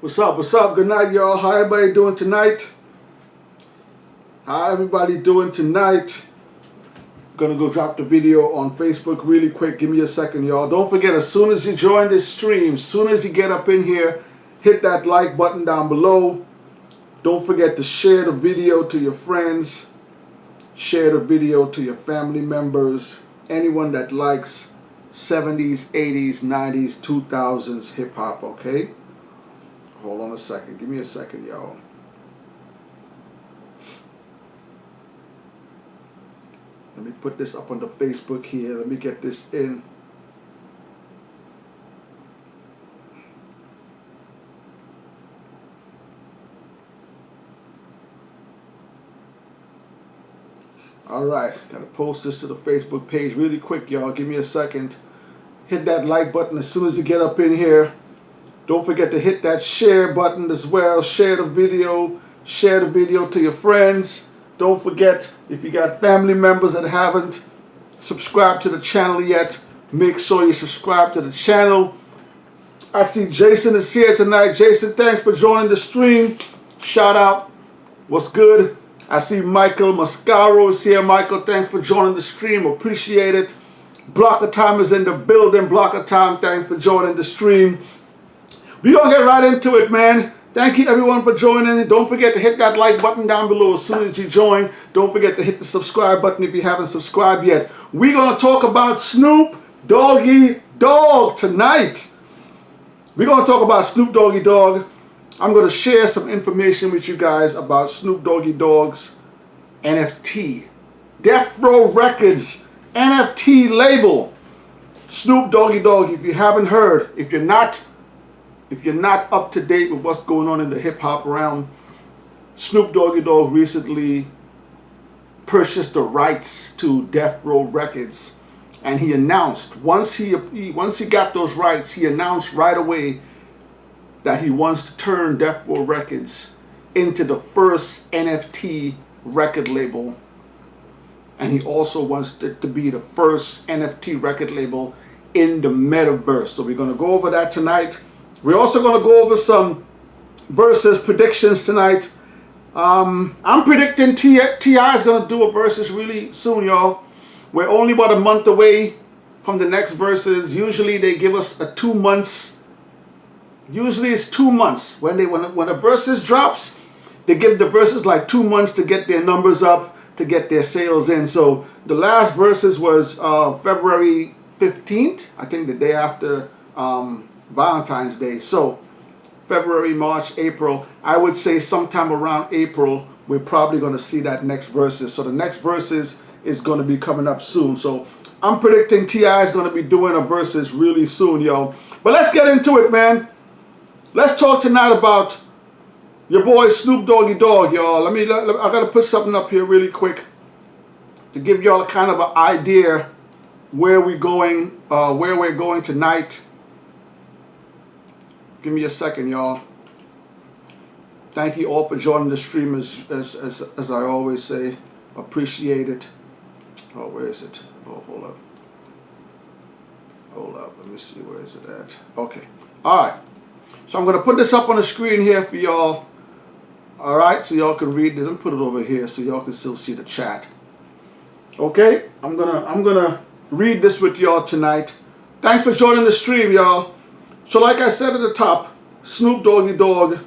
What's up? What's up? Good night, y'all. How everybody doing tonight? How everybody doing tonight? Gonna go drop the video on Facebook really quick. Give me a second, y'all. Don't forget, as soon as you join this stream, as soon as you get up in here, hit that like button down below. Don't forget to share the video to your friends. Share the video to your family members. Anyone that likes 70s, 80s, 90s, 2000s hip-hop, okay? Hold on a second. Give me a second, y'all. Let me put this up on the Facebook here. Let me get this in. All right. Got to post this to the Facebook page really quick, y'all. Give me a second. Hit that like button as soon as you get up in here. Don't forget to hit that share button as well. Share the video. Share the video to your friends. Don't forget, if you got family members that haven't subscribed to the channel yet, make sure you subscribe to the channel. I see Jason is here tonight. Jason, thanks for joining the stream. Shout out. What's good? I see Michael Mascaro is here. Michael, thanks for joining the stream. Appreciate it. Blocker Time is in the building. Blocker Time, thanks for joining the stream. We're going to get right into it, man. Thank you, everyone, for joining. Don't forget to hit that like button down below as soon as you join. Don't forget to hit the subscribe button if you haven't subscribed yet. We're going to talk about Snoop Doggy Dogg tonight. We're going to talk about Snoop Doggy Dogg. I'm going to share some information with you guys about Snoop Doggy Dogg's NFT. Death Row Records NFT label. Snoop Doggy Dogg, if you haven't heard, if you're not up to date with what's going on in the hip-hop realm, Snoop Doggy Dogg recently purchased the rights to Death Row Records, and he announced, once he got those rights, he announced right away that he wants to turn Death Row Records into the first NFT record label, and he also wants it to be the first NFT record label in the Metaverse. So we're going to go over that tonight. We're also going to go over some versus predictions tonight. I'm predicting T.I. is going to do a versus really soon, y'all. We're only about a month away from the next versus. Usually they give us a 2 months. Usually it's 2 months. When a versus drops, they give the versus like 2 months to get their numbers up, to get their sales in. So the last versus was February 15th. I think the day after Valentine's Day. So February, March, April, I would say sometime around April we're probably going to see that next versus. So the next versus is going to be coming up soon. So I'm predicting T.I. is going to be doing a versus really soon, yo. But let's get into it, man. Let's talk tonight about your boy Snoop Doggy Dogg, y'all. I got to put something up here really quick to give y'all a kind of an idea where we're going tonight. Give me a second, y'all. Thank you all for joining the stream, as I always say. Appreciate it. Oh, where is it? Oh, hold up. Hold up. Let me see. Where is it at? Okay. All right. So I'm going to put this up on the screen here for y'all. All right. So y'all can read it. Let me put it over here so y'all can still see the chat. Okay. I'm gonna read this with y'all tonight. Thanks for joining the stream, y'all. So like I said at the top, Snoop Doggy Dogg,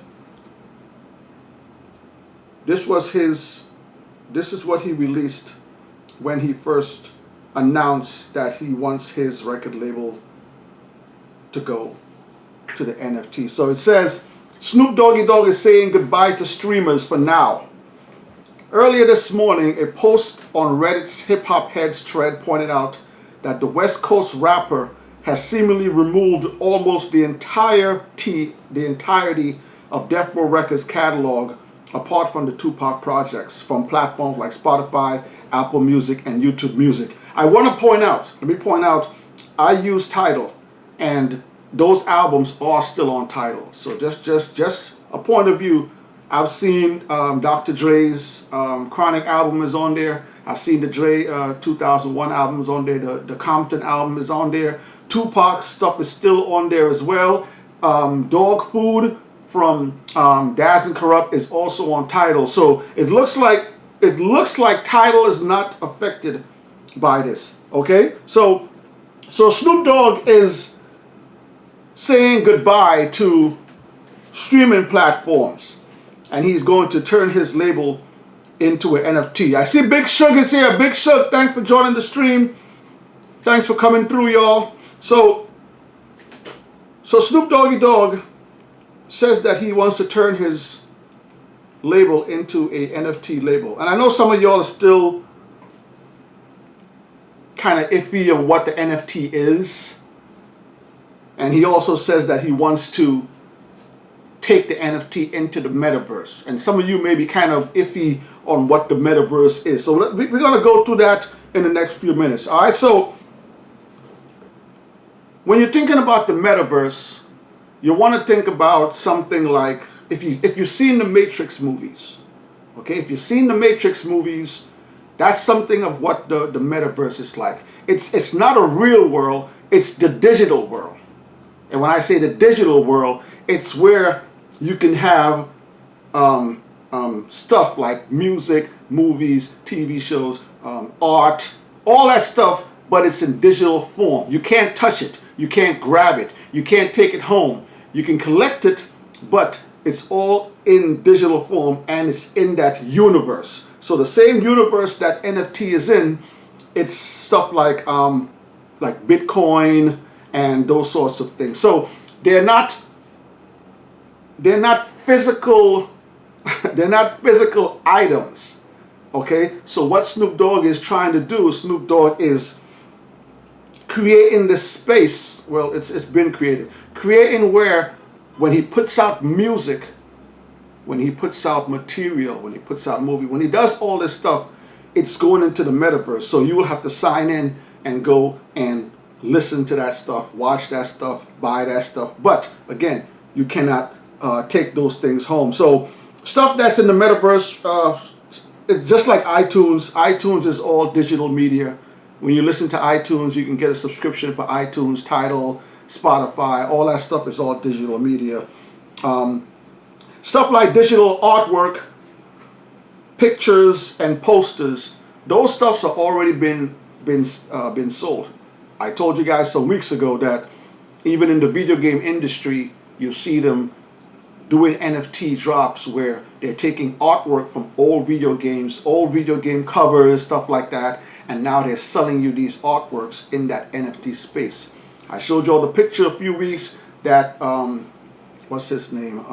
this is what he released when he first announced that he wants his record label to go to the NFT. So it says, Snoop Doggy Dogg is saying goodbye to streamers for now. Earlier this morning, a post on Reddit's Hip Hop Heads thread pointed out that the West Coast rapper has seemingly removed almost the entirety of Death Row Records' catalog, apart from the Tupac projects, from platforms like Spotify, Apple Music, and YouTube Music. I want to point out, I use Tidal, and those albums are still on Tidal. So just a point of view. I've seen Dr. Dre's Chronic album is on there. I've seen the Dre 2001 album is on there. The Compton album is on there. Tupac's stuff is still on there as well. Dog Food from Daz and Corrupt is also on Tidal. So it looks like Tidal is not affected by this. Okay, so Snoop Dogg is saying goodbye to streaming platforms, and he's going to turn his label into an NFT. I see Big Shug is here. Big Shug, thanks for joining the stream. Thanks for coming through, y'all. So Snoop Doggy Dogg says that he wants to turn his label into a NFT label. And I know some of y'all are still kind of iffy on what the NFT is. And he also says that he wants to take the NFT into the Metaverse. And some of you may be kind of iffy on what the Metaverse is. So we're going to go through that in the next few minutes. All right, so when you're thinking about the Metaverse, you want to think about something like, if you've seen the Matrix movies, okay? If you've seen the Matrix movies, that's something of what the Metaverse is like. It's not a real world, it's the digital world. And when I say the digital world, it's where you can have stuff like music, movies, TV shows, art, all that stuff, but it's in digital form. You can't touch it. You can't grab it. You can't take it home. You can collect it, but it's all in digital form, and it's in that universe. So the same universe that NFT is in, it's stuff like Bitcoin and those sorts of things. So they're not physical they're not physical items. Okay? So what Snoop Dogg is trying to do, Snoop Dogg is creating this space. Well, it's been created. Creating where when he puts out music, when he puts out material, when he puts out movie, when he does all this stuff, it's going into the Metaverse. So you will have to sign in and go and listen to that stuff, watch that stuff, buy that stuff. But again, you cannot take those things home. So stuff that's in the Metaverse, it's just like iTunes. iTunes is all digital media. When you listen to iTunes, you can get a subscription for iTunes, Tidal, Spotify. All that stuff is all digital media. Stuff like digital artwork, pictures, and posters. Those stuffs are already been sold. I told you guys some weeks ago that even in the video game industry, you see them doing NFT drops where they're taking artwork from old video games, old video game covers, stuff like that, and now they're selling you these artworks in that NFT space. I showed you all the picture a few weeks that what's his name,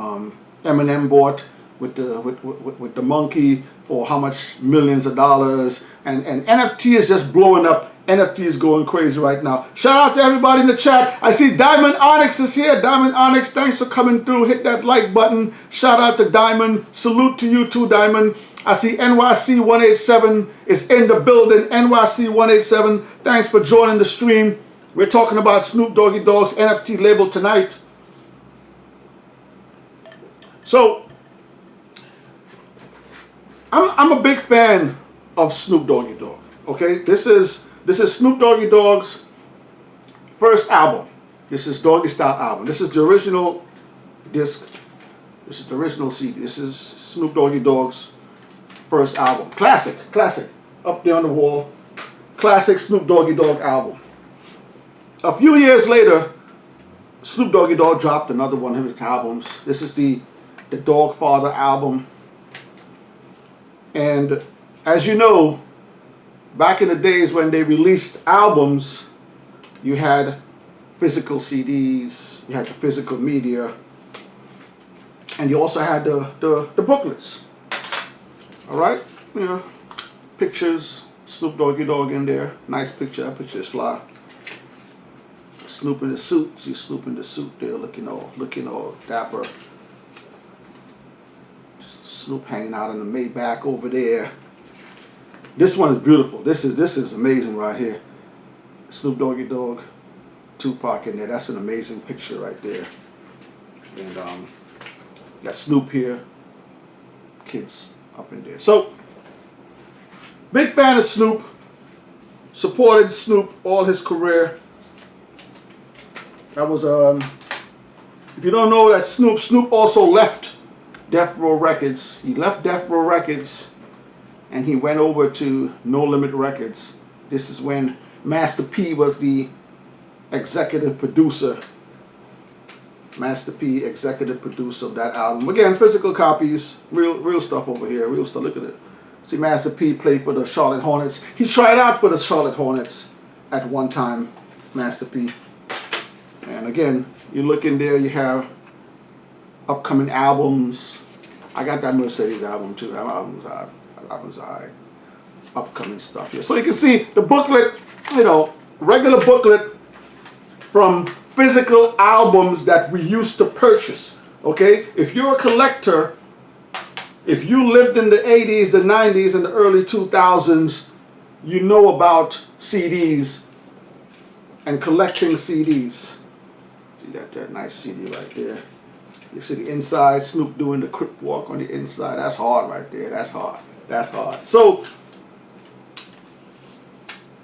Eminem bought with the monkey for how much millions of dollars, and NFT is just blowing up. NFT is going crazy right now. Shout out to everybody in the chat. I see Diamond Onyx is here. Diamond Onyx, thanks for coming through. Hit that like button. Shout out to Diamond. Salute to you too, Diamond. I see NYC 187 is in the building. NYC 187, thanks for joining the stream. We're talking about Snoop Doggy Dogg's NFT label tonight. So, I'm a big fan of Snoop Doggy Dogg. Okay, this is Snoop Doggy Dogg's first album. This is Doggy Style album. This is the original disc. This is the original CD. This is Snoop Doggy Dogg's first album. Classic, up there on the wall. Classic Snoop Doggy Dogg album. A few years later, Snoop Doggy Dogg dropped another one of his albums. This is the Dogfather album. And as you know, back in the days when they released albums, you had physical CDs, you had the physical media, and you also had the booklets. All right, you know, pictures, Snoop Doggy Dogg in there, nice picture. That picture is fly. Snoop in the suit, see Snoop in the suit there, looking all dapper. Snoop hanging out in the Maybach over there. This one is beautiful. This is amazing right here. Snoop Doggy Dogg, Tupac in there. That's an amazing picture right there. And got Snoop here, kids up in there. So, big fan of Snoop. Supported Snoop all his career. That was If you don't know that Snoop also left Death Row Records. He left Death Row Records and he went over to No Limit Records. This is when Master P was the executive producer. Master P, executive producer of that album. Again, physical copies, real stuff over here, real stuff. Look at it. See, Master P played for the Charlotte Hornets. He tried out for the Charlotte Hornets at one time, Master P. And again, you look in there, you have upcoming albums. I got that Mercedes album too. That album's alright. Upcoming stuff here. So you can see the booklet, you know, regular booklet from physical albums that we used to purchase. Okay? If you're a collector, if you lived in the 80s, the 90s, and the early 2000s, you know about CDs and collecting CDs. See that nice CD right there. You see the inside, Snoop doing the crip walk on the inside. That's hard right there. That's hard. That's hard. So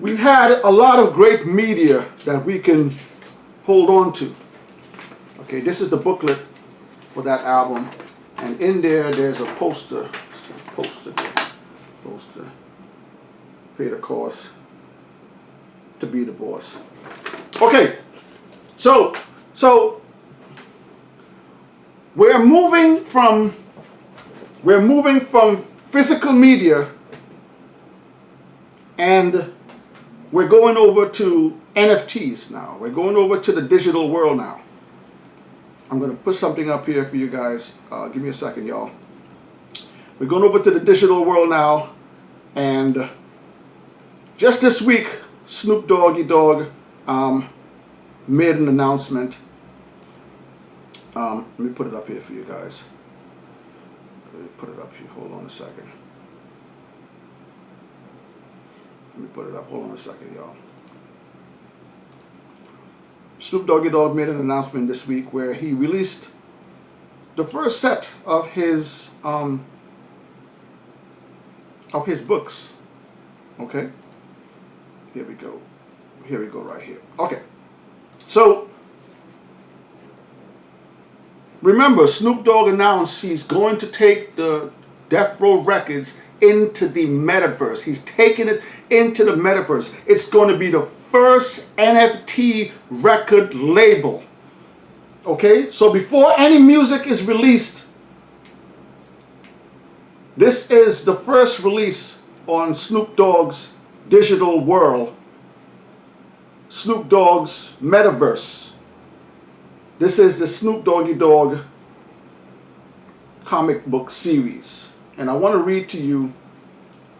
we've had a lot of great media that we can hold on to. Okay, this is the booklet for that album. And in there, there's a poster. Poster. Pay the cost to be the boss. Okay, so we're moving from physical media, and we're going over to NFTs now. We're going over to the digital world now. I'm going to put something up here for you guys. Give me a second, y'all. We're going over to the digital world now, and just this week, Snoop Doggy Dogg made an announcement. Let me put it up here for you guys. Let me put it up here. Hold on a second. Let me put it up. Hold on a second, y'all. Snoop Doggy Dogg made an announcement this week where he released the first set of his books. Okay? Here we go. Here we go right here. Okay. So remember, Snoop Dogg announced he's going to take the Death Row Records into the Metaverse. He's taking it into the Metaverse. It's going to be the first NFT record label. Okay? So before any music is released, this is the first release on Snoop Dogg's digital world. Snoop Dogg's Metaverse. This is the Snoop Doggy Dogg comic book series. And I want to read to you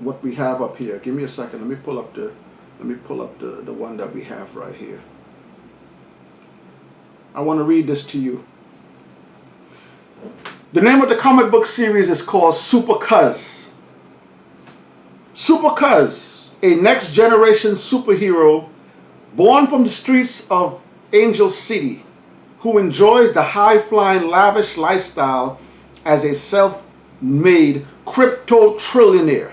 what we have up here. Give me a second. Let me pull up the one that we have right here. I want to read this to you. The name of the comic book series is called Super Cuz. Super Cuz, a next generation superhero born from the streets of Angel City, who enjoys the high-flying, lavish lifestyle as a self-made crypto trillionaire,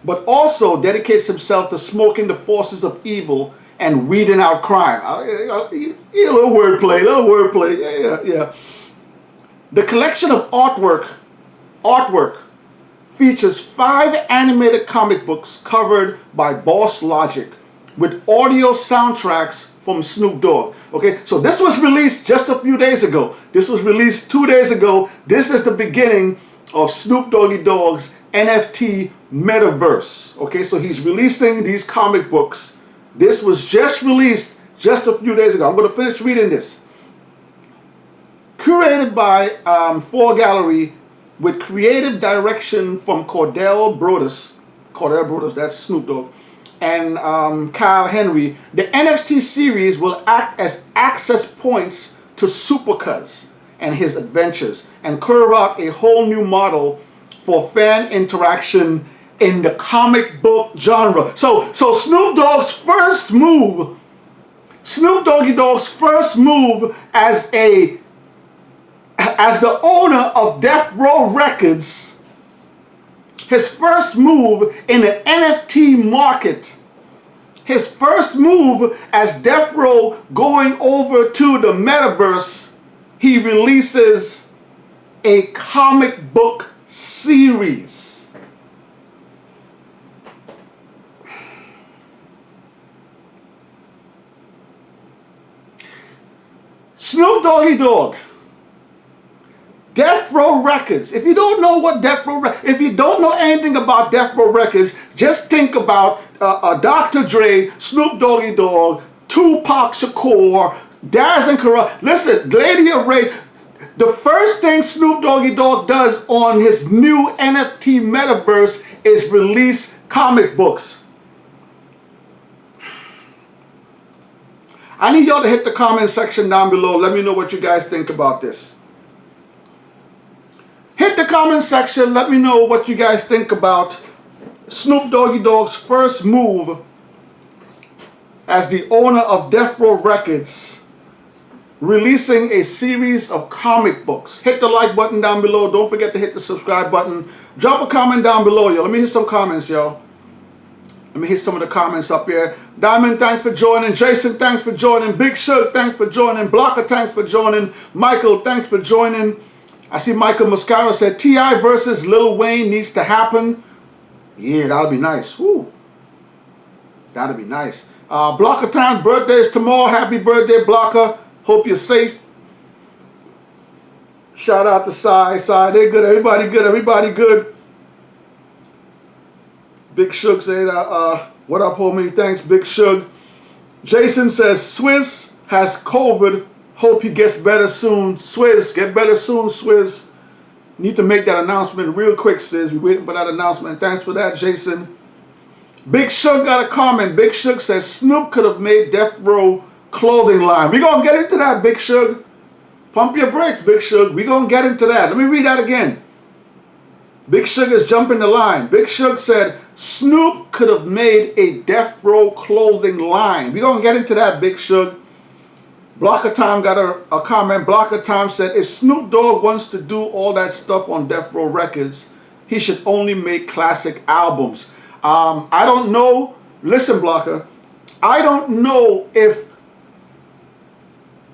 but also dedicates himself to smoking the forces of evil and weeding out crime. A little wordplay, yeah. The collection of artwork features 5 animated comic books covered by Boss Logic with audio soundtracks from Snoop Dogg. Okay, so this was released just a few days ago. This was released 2 days ago. This is the beginning of Snoop Doggy Dogg's NFT Metaverse. Okay, so he's releasing these comic books. This was just released just a few days ago. I'm going to finish reading this. Curated by 4 Gallery with creative direction from Cordell Brothers, that's Snoop Dogg, and Kyle Henry, the NFT series will act as access points to Super Cuz and his adventures and curve out a whole new model for fan interaction in the comic book genre. So Snoop Dogg's first move, Snoop Doggy Dogg's first move as the owner of Death Row Records, his first move in the NFT market, his first move as Death Row going over to the Metaverse, he releases a comic book series. Snoop Dogg, Death Row Records. If you don't know what if you don't know anything about Death Row Records, just think about Dr. Dre, Snoop Dogg, Tupac Shakur, Daz and Kara. Listen, Lady of Ray. The first thing Snoop Dogg does on his new NFT Metaverse is release comic books. I need y'all to hit the comment section down below. Let me know what you guys think about this. Hit the comment section. Let me know what you guys think about Snoop Dogg's first move as the owner of Death Row Records, releasing a series of comic books. Hit the like button down below. Don't forget to hit the subscribe button. Drop a comment down below, yo. Let me hit some comments, yo. Let me hit some of the comments up here. Diamond, thanks for joining. Jason, thanks for joining. Big Shug, thanks for joining. Blocker, thanks for joining. Michael, thanks for joining. I see Michael Mascaro said T.I. versus Lil Wayne needs to happen. Yeah, that'll be nice. Woo. That'll be nice. Blocker time, birthday is tomorrow. Happy birthday, Blocker. Hope you're safe. Shout out to Sai. They're good. Everybody good. Everybody good. Big Shug said, what up, homie? Thanks, Big Shug. Jason says, Swizz has COVID. Hope he gets better soon. Swizz, get better soon, Swizz. Need to make that announcement real quick, sis. We're waiting for that announcement. Thanks for that, Jason. Big Shug got a comment. Big Shug says, Snoop could have made Death Row clothing line. We're going to get into that, Big Shug. Pump your brakes, Big Shug. We're going to get into that. Let me read that again. Big Shug is jumping the line. Big Shug said, Snoop could have made a Death Row clothing line. We're going to get into that, Big Shug. Blocker Time got a comment. Blocker Time said, if Snoop Dogg wants to do all that stuff on Death Row Records, he should only make classic albums. I don't know. Listen, Blocker. I don't know if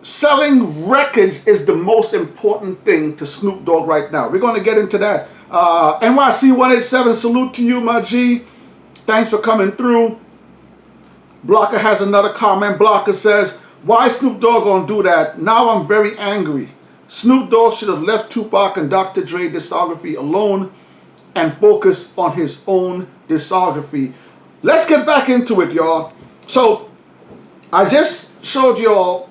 selling records is the most important thing to Snoop Dogg right now. We're going to get into that. NYC 187, salute to you, my G. Thanks for coming through. Blocker has another comment. Blocker says, why Snoop Dogg gonna do that? Now I'm very angry. Snoop Dogg should have left Tupac and Dr. Dre discography alone and focus on his own discography. Let's get back into it, y'all. So I just showed y'all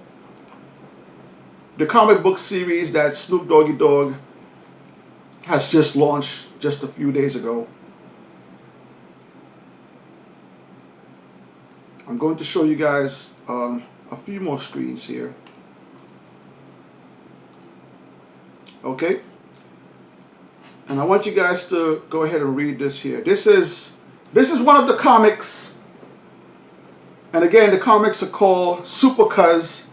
the comic book series that Snoop Dogg has just launched just a few days ago. I'm going to show you guys a few more screens here. Okay, and I want you guys to go ahead and read this here. This is one of the comics, and again, the comics are called Super Cuz.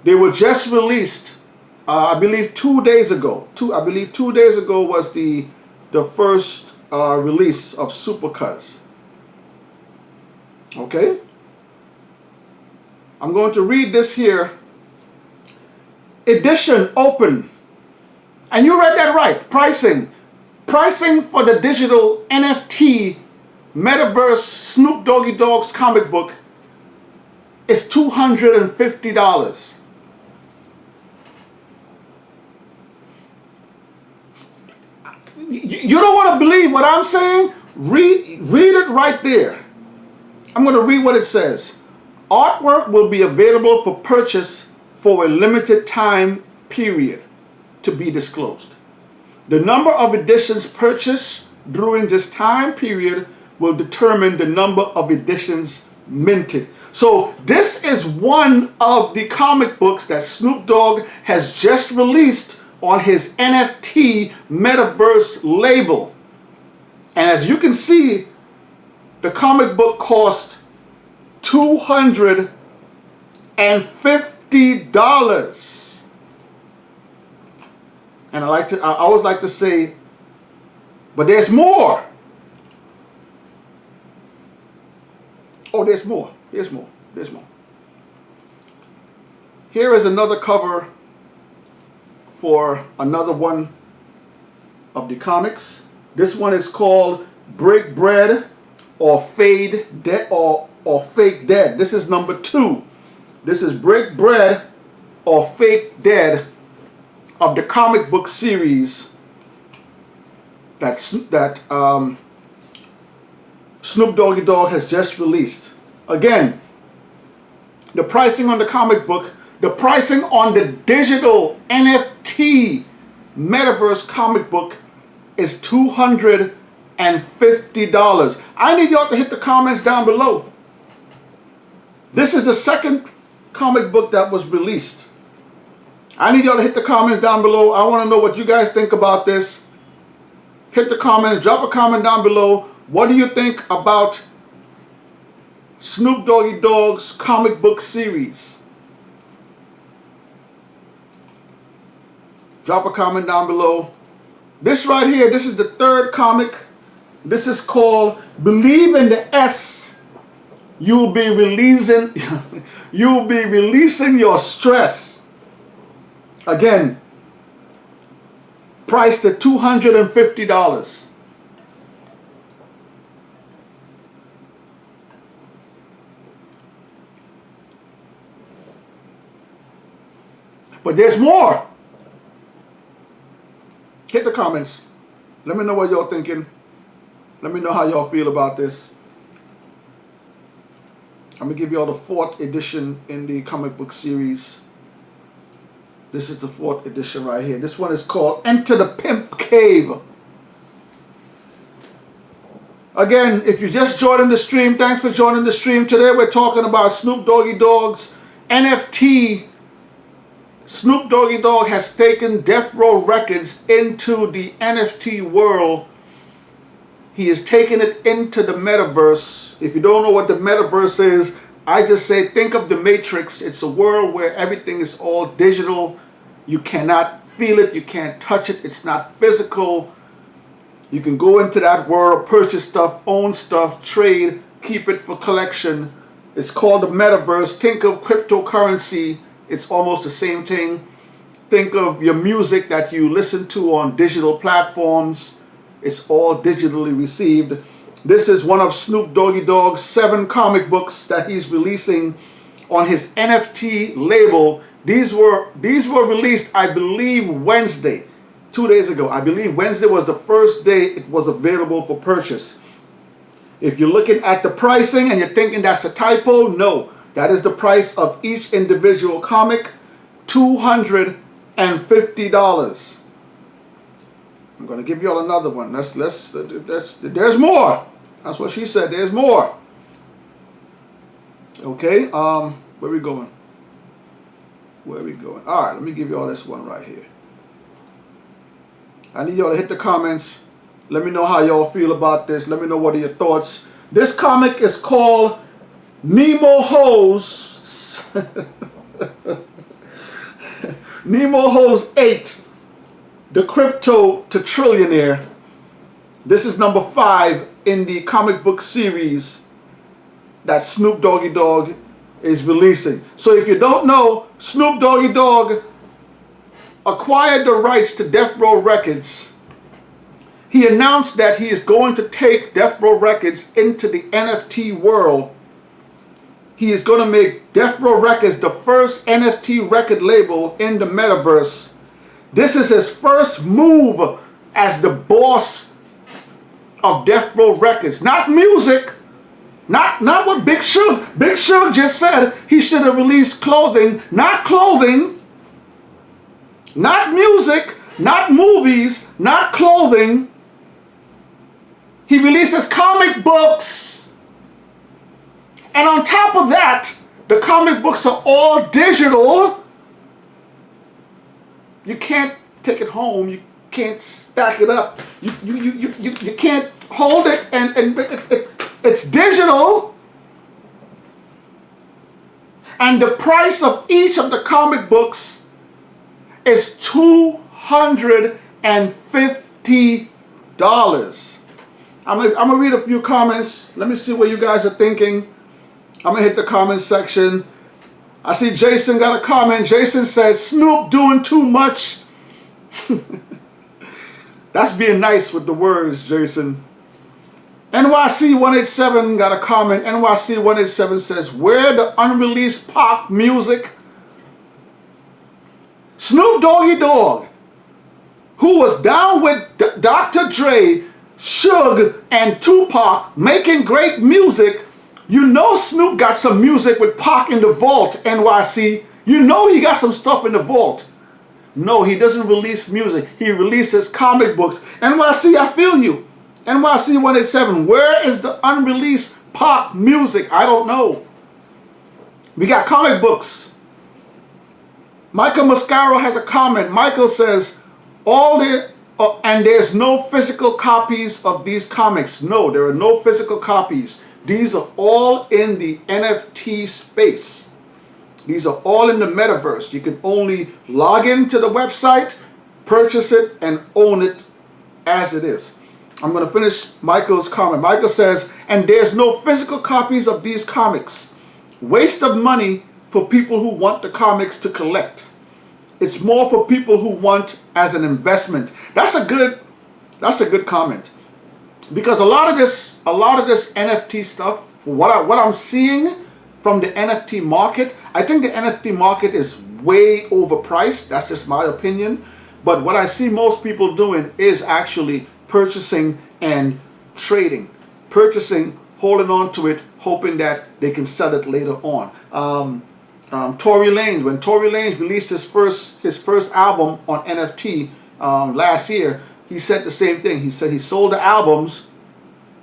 They were just released, I believe 2 days ago. I believe 2 days ago was the first release of Super Cuz. Okay. I'm going to read this here. Edition open. And you read that right. Pricing. Pricing for the digital NFT Metaverse Snoop Dogg's comic book is $250. You don't want to believe what I'm saying? Read it right there. I'm going to read what it says. Artwork will be available for purchase for a limited time period to be disclosed. The number of editions purchased during this time period will determine the number of editions minted. So this is one of the comic books that Snoop Dogg has just released on his NFT Metaverse label. And as you can see, the comic book cost $250. And I always like to say, but there's more. Oh, there's more. There's more. There's more. Here is another cover for another one of the comics. This one is called Break Bread or Fade Dead or Fake Dead. This is number 2. This is Break Bread or Fake Dead of the comic book series that Snoop Dogg has just released. Again, the pricing on the comic book, the pricing on the digital NFT Metaverse comic book is $250. I need y'all to hit the comments down below. This is the second comic book that was released. I need y'all to hit the comments down below. I want to know what you guys think about this. Hit the comments, drop a comment down below. What do you think about Snoop Dogg's comic book series? Drop a comment down below. This right here, this is the third comic. This is called Believe in the S. You'll be releasing your stress. Again, priced at $250. But there's more. Hit the comments. Let me know what y'all thinking. Let me know how y'all feel about this. I'm going to give y'all the 4th edition in the comic book series. This is the 4th edition right here. This one is called Enter the Pimp Cave. Again, if you just joined the stream, thanks for joining the stream. Today we're talking about Snoop Dogg's NFT. Snoop Dogg has taken Death Row Records into the NFT world. He has taken it into the Metaverse. If you don't know what the Metaverse is, I just say think of the Matrix. It's a world where everything is all digital. You cannot feel it. You can't touch it. It's not physical. You can go into that world, purchase stuff, own stuff, trade, keep it for collection. It's called the Metaverse. Think of cryptocurrency. It's almost the same thing. Think of your music that you listen to on digital platforms. It's all digitally received. This is one of Snoop Dogg's 7 comic books that he's releasing on his NFT label. These were released, I believe, Wednesday, 2 days ago. I believe Wednesday was the first day it was available for purchase. If you're looking at the pricing and you're thinking that's a typo, no. That is the price of each individual comic, $250. I'm going to give you all another one. There's more. That's what she said. There's more. Okay. Where we going? Where we going? All right. Let me give you all this one right here. I need y'all to hit the comments. Let me know how y'all feel about this. Let me know what are your thoughts. This comic is called Nemo Hose. Nemo Hose 8. The Crypto to Trillionaire. This is number 5 in the comic book series that Snoop Dogg is releasing. So if you don't know, Snoop Dogg acquired the rights to Death Row Records. He announced that he is going to take Death Row Records into the NFT world. He is going to make Death Row Records the first NFT record label in the Metaverse. This is his first move as the boss of Death Row Records. Not music. Not what Big Suge. Big Suge just said he should have released clothing. Not clothing. Not music. Not movies. Not clothing. He releases comic books. And on top of that, the comic books are all digital. You can't take it home. You can't stack it up. You can't hold it, and it's digital. And the price of each of the comic books is $250. I'm gonna read a few comments. Let me see what you guys are thinking. I'm going to hit the comment section. I see Jason got a comment. Jason says, Snoop doing too much. That's being nice with the words, Jason. NYC187 got a comment. NYC187 says, where the unreleased pop music? Snoop Dogg, who was down with Dr. Dre, Suge, and Tupac making great music. You know Snoop got some music with Pac in the vault, NYC. You know he got some stuff in the vault. No, he doesn't release music. He releases comic books. NYC, I feel you. NYC187, where is the unreleased Pac music? I don't know. We got comic books. Michael Mascaro has a comment. Michael says, and there's no physical copies of these comics. No, there are no physical copies. These are all in the NFT space. These are all in the metaverse. You can only log into the website, purchase it, and own it as it is. I'm going to finish Michael's comment. Michael says, and there's no physical copies of these comics. Waste of money for people who want the comics to collect. It's more for people who want as an investment. That's a good comment. Because a lot of this NFT stuff, what I'm seeing from the NFT market, I think the NFT market is way overpriced. That's just my opinion. But what I see most people doing is actually purchasing and trading. Purchasing, holding on to it, hoping that they can sell it later on. Tory Lanez, when Tory Lanez released his first album on NFT last year, he said the same thing. He said he sold the albums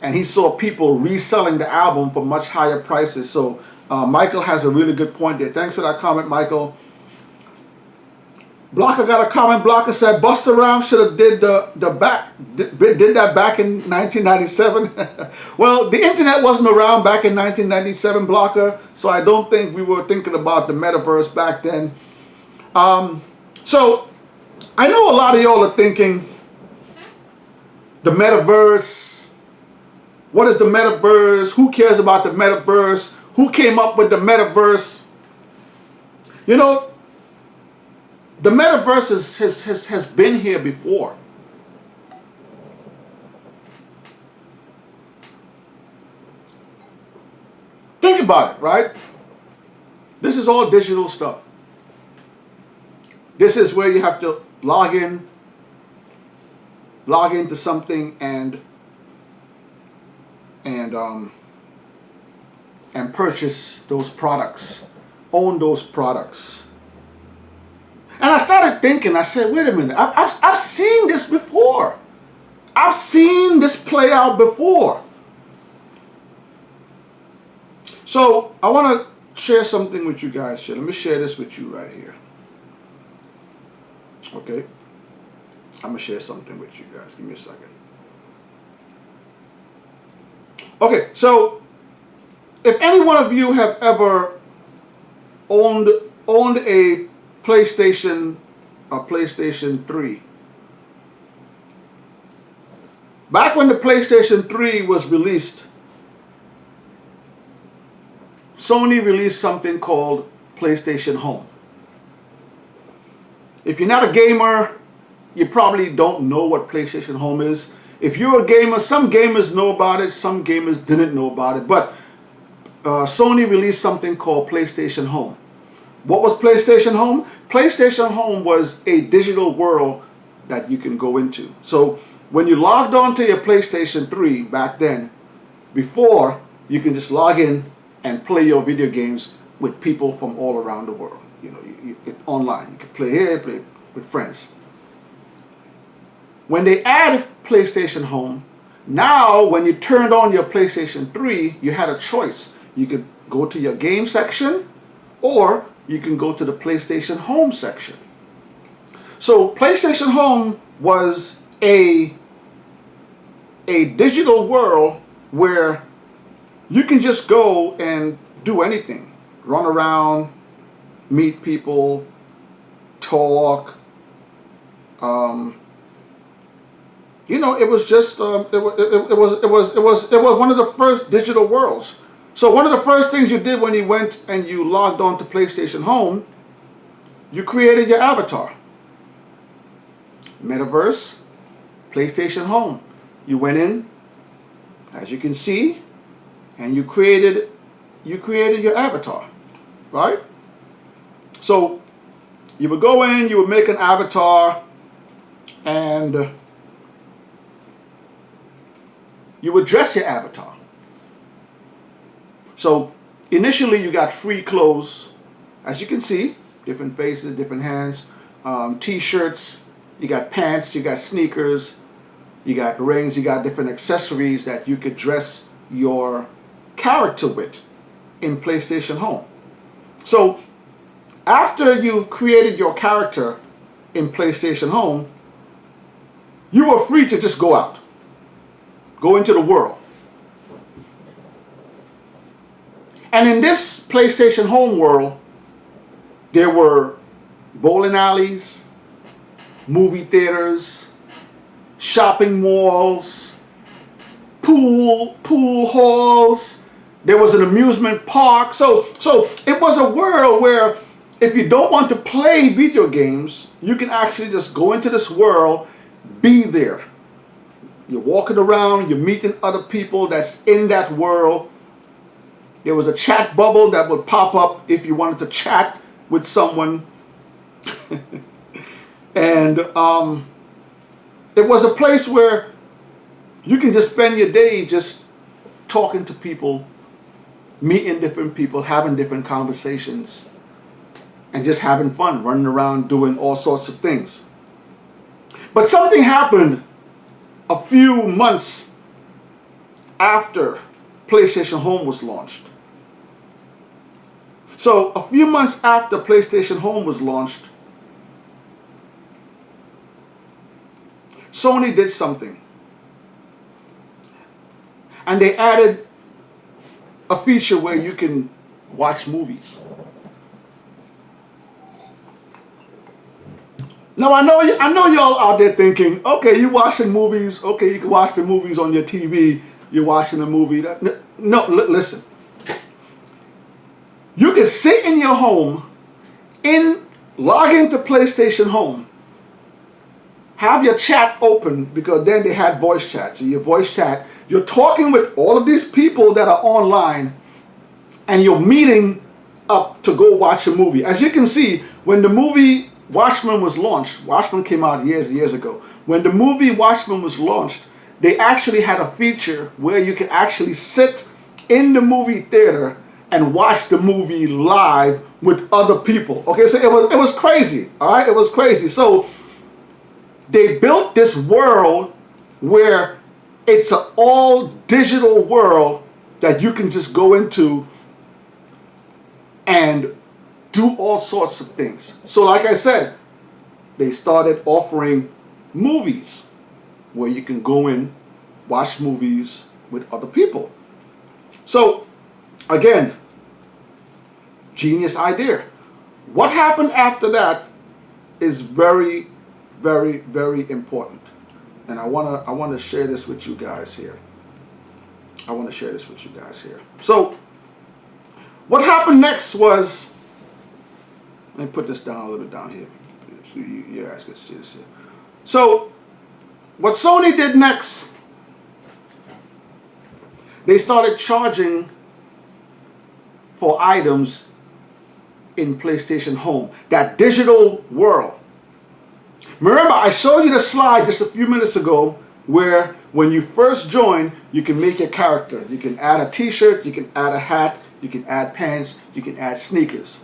and he saw people reselling the album for much higher prices. So Michael has a really good point there. Thanks for that comment, Michael. Blocker got a comment. Blocker said Busta Rhymes should have did that back in 1997. Well, the internet wasn't around back in 1997, Blocker, so I don't think we were thinking about the metaverse back then. So I know a lot of y'all are thinking the metaverse. What is the metaverse? Who cares about the metaverse? Who came up with the metaverse? You know, the metaverse has been here before. Think about it, right? This is all digital stuff. This is where you have to log into something and purchase those products, own those products. And I started thinking, I said, wait a minute, I've seen this before. I've seen this play out before. So I want to share something with you guys here. Let me share this with you right here. Okay? I'm going to share something with you guys. Give me a second. Okay, so if any one of you have ever owned a PlayStation 3. Back when the PlayStation 3 was released, Sony released something called PlayStation Home. If you're not a gamer, you probably don't know what PlayStation Home is. If you're a gamer, some gamers know about it, some gamers didn't know about it. But Sony released something called PlayStation Home. What was PlayStation Home? PlayStation Home was a digital world that you can go into. So when you logged on to your PlayStation 3 back then, before, you can just log in and play your video games with people from all around the world. You know, online. You can play here, play with friends. When they added PlayStation Home, now when you turned on your PlayStation 3, you had a choice. You could go to your game section, or you can go to the PlayStation Home section. So PlayStation Home was a digital world where you can just go and do anything. Run around, meet people, talk. You know, it was just it was one of the first digital worlds. So one of the first things you did when you went and you logged on to PlayStation Home, you created your avatar. Metaverse, PlayStation Home. You went in, as you can see, and you created your avatar, right? So you would go in, you would make an avatar, and you would dress your avatar. So initially you got free clothes, as you can see, different faces, different hands, t-shirts, you got pants, you got sneakers, you got rings, you got different accessories that you could dress your character with in PlayStation Home. So after you've created your character in PlayStation Home, you were free to just go out, go into the world. And in this PlayStation Home world, there were bowling alleys, movie theaters, shopping malls, pool halls. There was an amusement park. So it was a world where if you don't want to play video games, you can actually just go into this world, be there. You're walking around, you're meeting other people that's in that world. There was a chat bubble that would pop up if you wanted to chat with someone. And it was a place where you can just spend your day just talking to people, meeting different people, having different conversations, and just having fun, running around doing all sorts of things. But something happened a few months after PlayStation Home was launched. So a few months after PlayStation Home was launched, Sony did something. And they added a feature where you can watch movies. Now I know y'all out there thinking, okay, you watching movies, okay, you can watch the movies on your TV, you're watching a movie. No, listen. You can sit in your home, log into PlayStation Home, have your chat open, because then they had voice chat. So your voice chat, you're talking with all of these people that are online, and you're meeting up to go watch a movie. As you can see, when the movie Watchmen was launched, Watchmen came out years and years ago. When the movie Watchmen was launched, they actually had a feature where you could actually sit in the movie theater and watch the movie live with other people. Okay, so it was crazy. All right, it was crazy. So they built this world where it's an all digital world that you can just go into and do all sorts of things. So like I said, they started offering movies where you can go in, watch movies with other people. So again, genius idea. What happened after that is very, very, very important. And I wanna share this with you guys here. So what happened next was, let me put this down a little bit down here so you guys can see this here. So what Sony did next, they started charging for items in PlayStation Home, that digital world. Remember, I showed you the slide just a few minutes ago where when you first join, you can make your character. You can add a t-shirt, you can add a hat, you can add pants, you can add sneakers.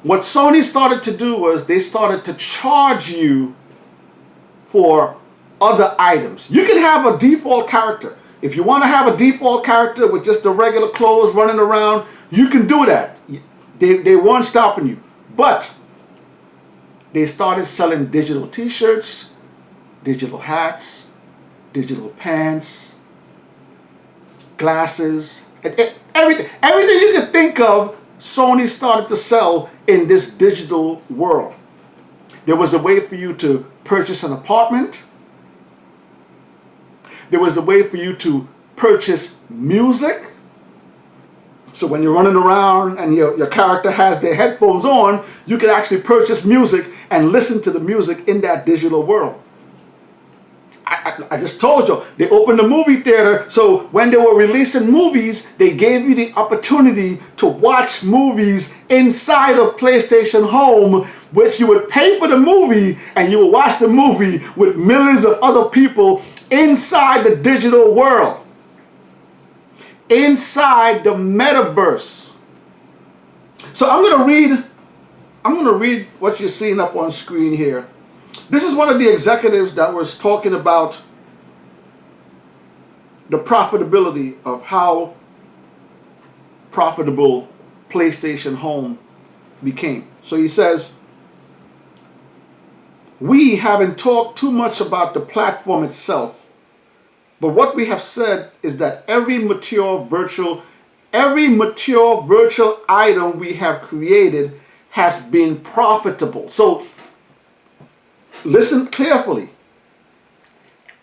What Sony started to do was they started to charge you for other items. You can have a default character. If you want to have a default character with just the regular clothes running around, you can do that. They weren't stopping you. But they started selling digital t-shirts, digital hats, digital pants, glasses, everything you can think of, Sony started to sell in this digital world. There was a way for you to purchase an apartment. There was a way for you to purchase music. So when you're running around and your character has their headphones on, you can actually purchase music and listen to the music in that digital world. I just told you, they opened the movie theater, so when they were releasing movies, they gave you the opportunity to watch movies inside of PlayStation Home, which you would pay for the movie, and you would watch the movie with millions of other people inside the digital world, inside the metaverse. So I'm gonna read what you're seeing up on screen here. This is one of the executives that was talking about the profitability of how profitable PlayStation Home became. So he says, we haven't talked too much about the platform itself, but what we have said is that every mature virtual item we have created has been profitable. So listen carefully.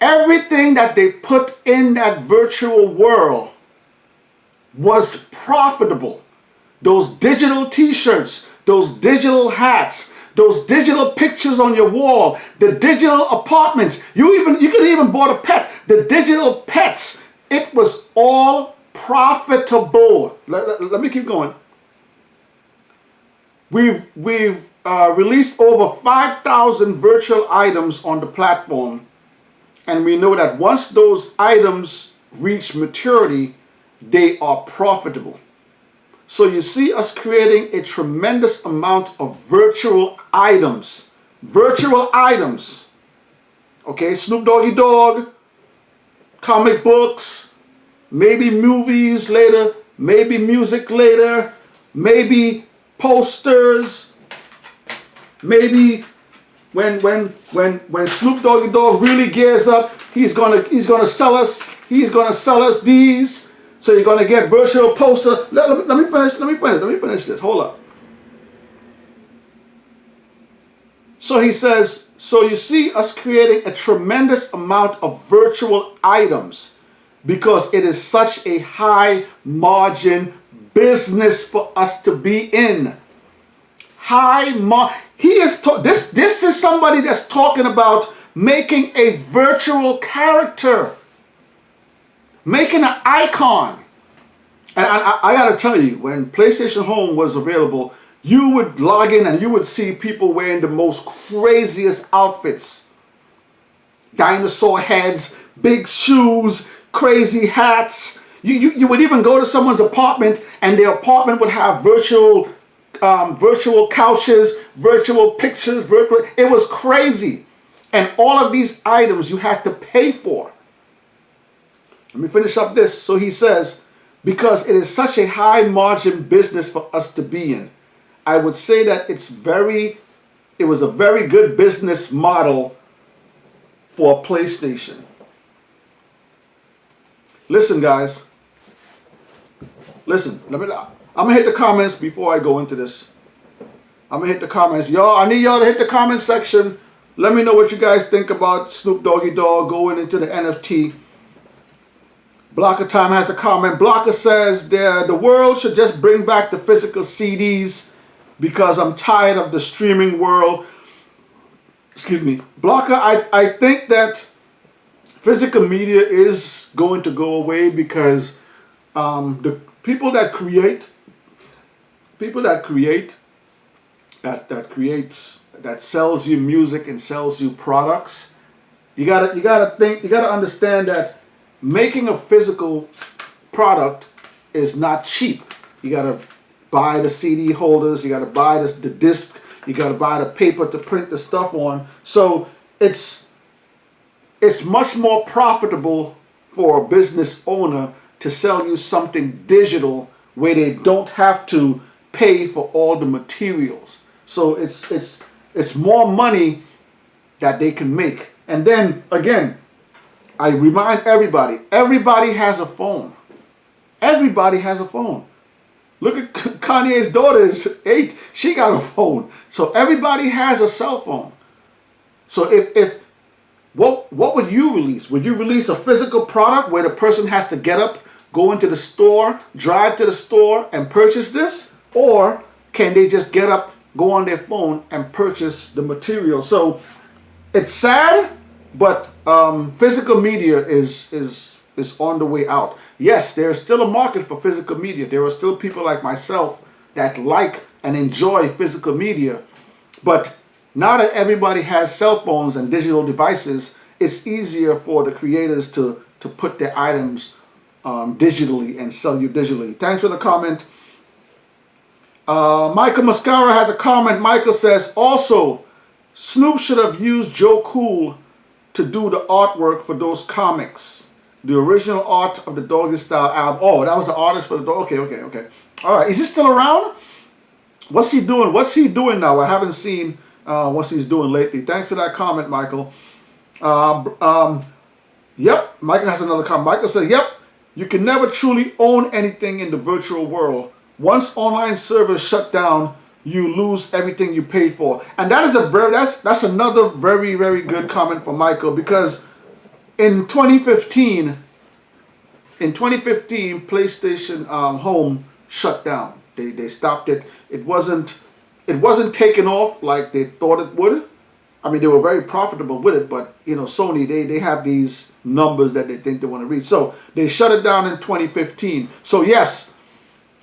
Everything that they put in that virtual world was profitable. Those digital t-shirts, those digital hats, those digital pictures on your wall, the digital apartments, you could even bought a pet, the digital pets, it was all profitable. Let me keep going. We've released over 5,000 virtual items on the platform, and we know that once those items reach maturity, they are profitable. So you see us creating a tremendous amount of virtual items. Virtual items. Okay, Snoop Dogg, comic books, maybe movies later, maybe music later, maybe posters. Maybe when Snoop Dogg really gears up, he's gonna sell us these. So you're gonna get virtual poster. Let me finish this. Hold up. So he says, so you see us creating a tremendous amount of virtual items because it is such a high margin business for us to be in. This is somebody that's talking about making a virtual character, making an icon. And I gotta tell you, when PlayStation Home was available, you would log in and you would see people wearing the most craziest outfits. Dinosaur heads, big shoes, crazy hats. You would even go to someone's apartment and their apartment would have virtual couches, virtual pictures, it was crazy. And all of these items you had to pay for. Let me finish up this. So he says, because it is such a high margin business for us to be in, I would say that it was a very good business model for PlayStation. Listen, guys. Listen, I'm gonna hit the comments before I go into this. I'm gonna hit the comments. Y'all, I need y'all to hit the comment section. Let me know what you guys think about Snoop Dogg going into the NFT. Blocker Time has a comment. Blocker says the world should just bring back the physical CDs because I'm tired of the streaming world. Excuse me. Blocker, I think that physical media is going to go away because the people that sells you music and sells you products, you gotta understand that making a physical product is not cheap. You gotta buy the CD holders, you gotta buy the disc, you gotta buy the paper to print the stuff on. So it's much more profitable for a business owner to sell you something digital where they don't have to pay for all the materials. So it's more money that they can make. And then again, I remind everybody has a phone. Everybody has a phone. Look at Kanye's daughter is 8. She got a phone. So everybody has a cell phone. So what would you release? Would you release a physical product where the person has to get up go into the store, drive to the store and purchase this? Or can they just get up, go on their phone and purchase the material? So it's sad, but physical media is on the way out. Yes, there's still a market for physical media. There are still people like myself that like and enjoy physical media. But now that everybody has cell phones and digital devices, it's easier for the creators to put their items digitally and sell you digitally. Thanks for the comment. Michael Mascara has a comment. Michael says, also, Snoop should have used Joe Cool to do the artwork for those comics. The original art of the Doggy Style album. Oh, that was the artist for the dog. Okay. All right. Is he still around? What's he doing? What's he doing now? I haven't seen what he's doing lately. Thanks for that comment, Michael. Yep. Michael has another comment. Michael said, yep. You can never truly own anything in the virtual world. Once online servers shut down, you lose everything you paid for. And that is that's another very, very good comment from Michael, because in 2015, PlayStation Home shut down. They stopped it. It wasn't taken off like they thought it would. I mean, they were very profitable with it, but you know, Sony, they have these numbers that they think they want to reach. So they shut it down in 2015. So yes,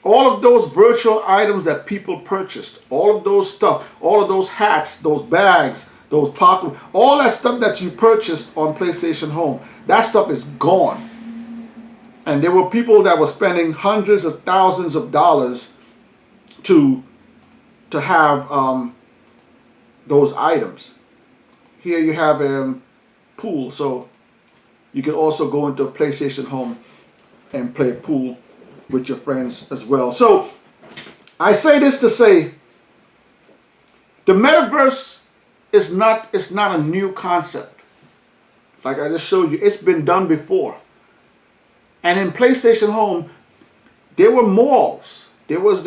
all of those virtual items that people purchased, all of those stuff, all of those hats, those bags, those pocket, all that stuff that you purchased on PlayStation Home, that stuff is gone. And there were people that were spending hundreds of thousands of dollars to have those items. Here you have a pool, so you can also go into a PlayStation Home and play pool with your friends as well. So I say this to say, the metaverse is not a new concept. Like I just showed you, it's been done before. And in PlayStation Home, there were malls. There was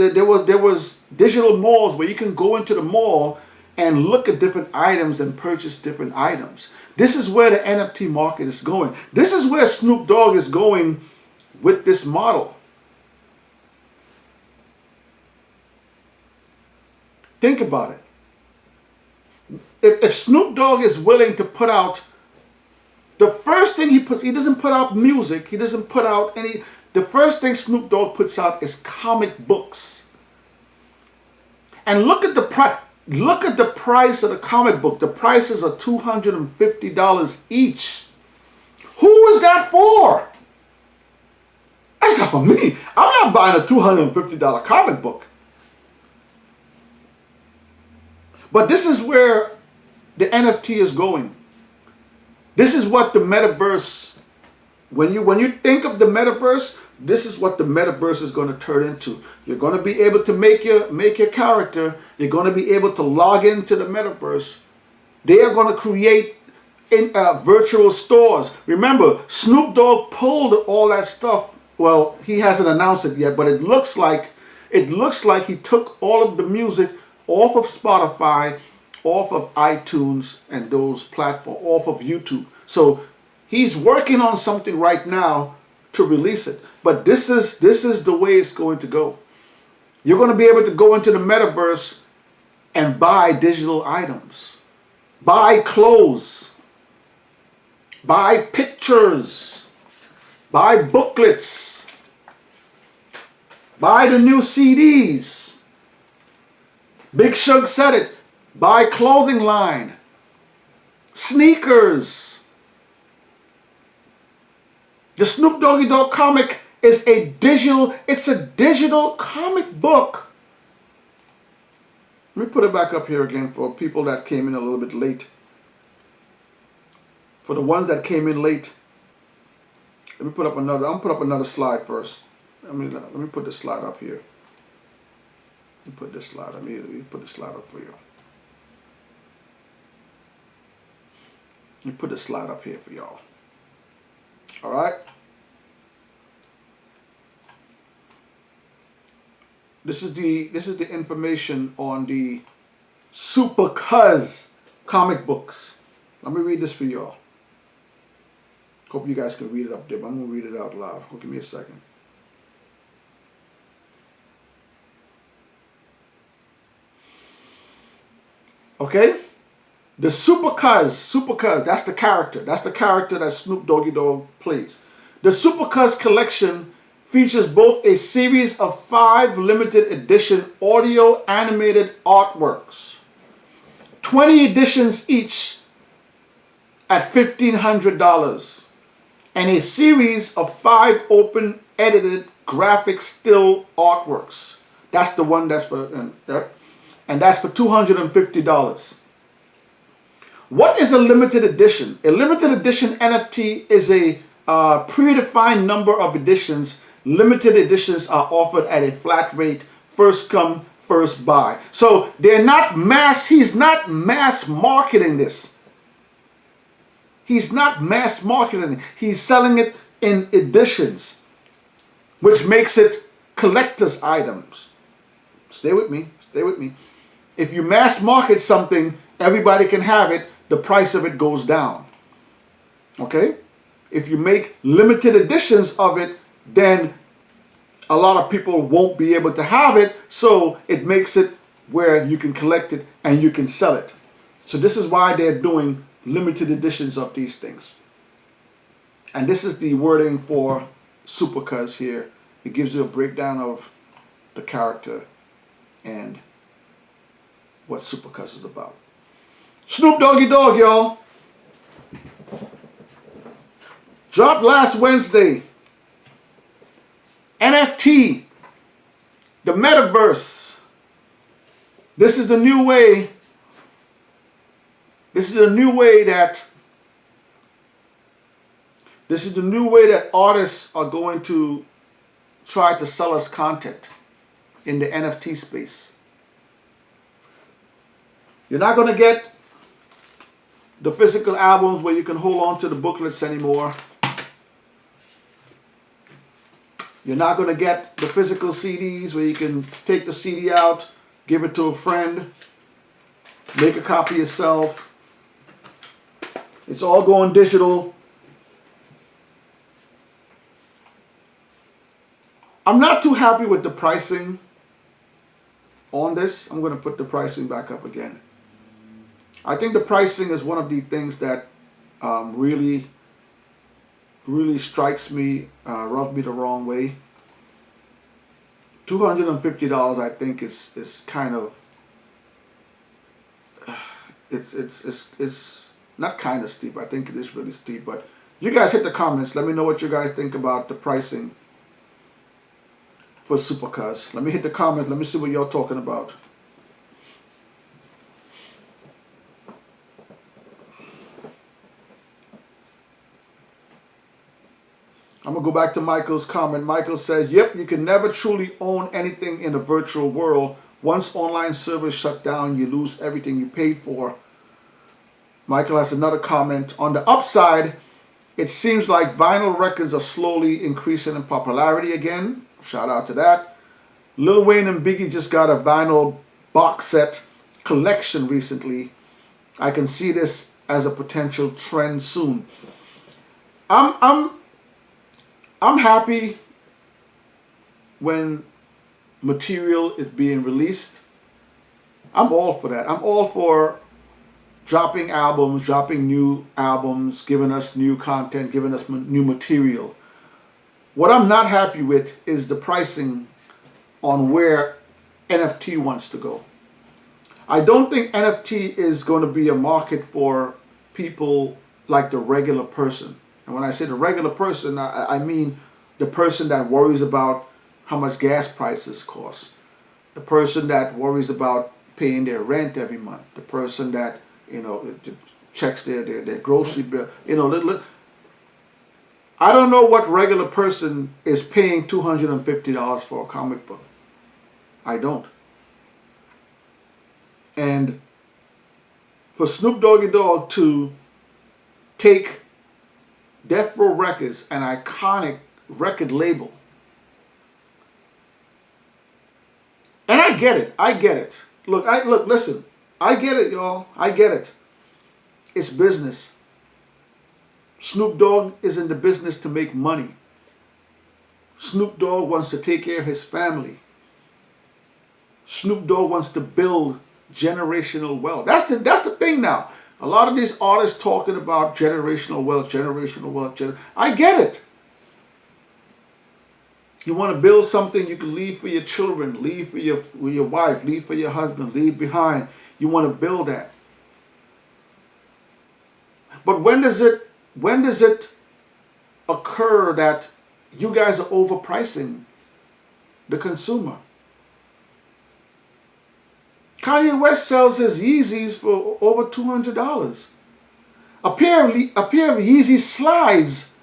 digital malls where you can go into the mall and look at different items and purchase different items. This is where the NFT market is going. This is where Snoop Dogg is going with this model. Think about it. If Snoop Dogg is willing to put out, the first thing he doesn't put out music, he doesn't put out any, the first thing Snoop Dogg puts out is comic books. And look at the price. Look at the price of the comic book. The prices are $250 each. Who is that for? That's not for me. I'm not buying a $250 comic book. But this is where the NFT is going. This is what the metaverse, when you think of the metaverse, this is what the metaverse is going to turn into. You're going to be able to make your character. You're going to be able to log into the metaverse. They are going to create virtual stores. Remember, Snoop Dogg pulled all that stuff. Well, he hasn't announced it yet, but it looks like he took all of the music off of Spotify, off of iTunes and those platforms, off of YouTube. So he's working on something right now to release it. But this is the way it's going to go. You're going to be able to go into the metaverse and buy digital items, buy clothes, buy pictures, buy booklets, buy the new CDs. Big Shug said it. Buy clothing line, sneakers. The Snoop Doggy Dogg comic is it's a digital comic book. Let me put it back up here again for people that came in a little bit late. For the ones that came in late, let me put up another. I'm gonna put up another slide first. Let me put this slide up here. Let me put this slide. Let me put this slide up for you. Let me put this slide up here for y'all. All right. This is the information on the Super Cuz comic books. Let me read this for y'all. Hope you guys can read it up there, but I'm gonna read it out loud. Give me a second. Okay? The Super Cuz, that's the character. That's the character that Snoop Dogg plays. The Super Cuz collection features both a series of 5 limited edition audio animated artworks, 20 editions each at $1,500, and a series of 5 open edited graphic still artworks. That's the one that's for, and that's for $250. What is a limited edition? A limited edition NFT is a predefined number of editions. Limited editions are offered at a flat rate, first come, first buy. So they're not mass, he's not mass marketing this. He's not mass marketing it. He's selling it in editions, which makes it collector's items. Stay with me, stay with me. If you mass market something, everybody can have it, the price of it goes down. Okay? If you make limited editions of it, then a lot of people won't be able to have it, so it makes it where you can collect it and you can sell it. So this is why they're doing limited editions of these things. And this is the wording for Super Cuz here. It gives you a breakdown of the character and what Super Cuz is about. Snoop Dogg, y'all. Dropped last Wednesday. NFT. The Metaverse. This is the new way. This is the new way that artists are going to try to sell us content in the NFT space. You're not going to get the physical albums where you can hold on to the booklets anymore. You're not going to get the physical CDs where you can take the CD out, give it to a friend, make a copy yourself. It's all going digital. I'm not too happy with the pricing on this. I'm going to put the pricing back up again. I think the pricing is one of the things that really strikes me, rubs me the wrong way. $250, I think, is kind of it's not kind of steep. I think it is really steep. But you guys hit the comments. Let me know what you guys think about the pricing for Super Cuz. Let me hit the comments. Let me see what y'all talking about. I'm going to go back to Michael's comment. Michael says, yep, you can never truly own anything in the virtual world. Once online servers shut down, you lose everything you paid for. Michael has another comment. On the upside, it seems like vinyl records are slowly increasing in popularity again. Shout out to that. Lil Wayne and Biggie just got a vinyl box set collection recently. I can see this as a potential trend soon. I'm happy when material is being released. I'm all for that. I'm all for dropping albums, dropping new albums, giving us new content, giving us new material. What I'm not happy with is the pricing on where NFT wants to go. I don't think NFT is going to be a market for people like the regular person. And when I say the regular person, I mean the person that worries about how much gas prices cost. The person that worries about paying their rent every month. The person that, you know, checks their grocery bill. You know, I don't know what regular person is paying $250 for a comic book. I don't. And for Snoop Dogg to take Death Row Records, an iconic record label, and I get it. Look, listen, I get it, y'all. I get it. It's business. Snoop Dogg is in the business to make money. Snoop Dogg wants to take care of his family. Snoop Dogg wants to build generational wealth. That's the thing now. A lot of these artists talking about generational wealth, generational wealth. I get it. You want to build something you can leave for your children, leave for your wife, leave for your husband, leave behind. You want to build that. But when does it occur that you guys are overpricing the consumer? Kanye West sells his Yeezys for over $200. A pair of Yeezy slides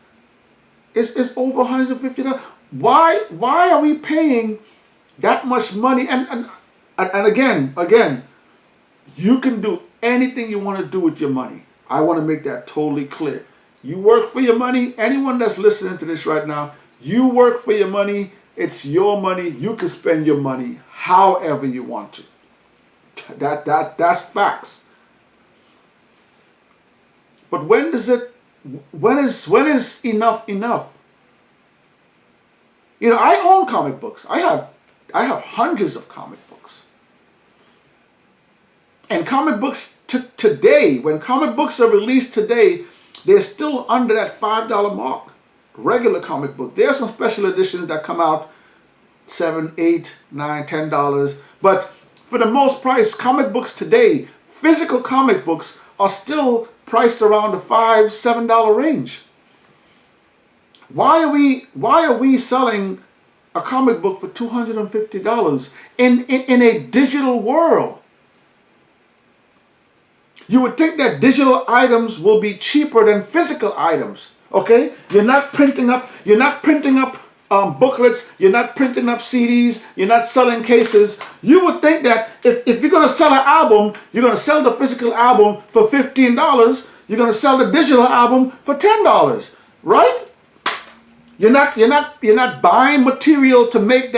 is over $150. Why are we paying that much money? And again, you can do anything you want to do with your money. I want to make that totally clear. You work for your money. Anyone that's listening to this right now, you work for your money. It's your money. You can spend your money however you want to. That's facts. But when is enough enough? You know, I own comic books. I have hundreds of comic books. And comic books today, when comic books are released today, they're still under that $5 mark. Regular comic book. There are some special editions that come out $7, $8, $9, $10. But for the most price, comic books today, physical comic books are still priced around the $5, $7 range. Why are we selling a comic book for $250 in a digital world? You would think that digital items will be cheaper than physical items. Okay, you're not printing up booklets. You're not printing up CDs. You're not selling cases. You would think that if you're going to sell an album, you're going to sell the physical album for $15. You're going to sell the digital album for $10, right? You're not buying material to make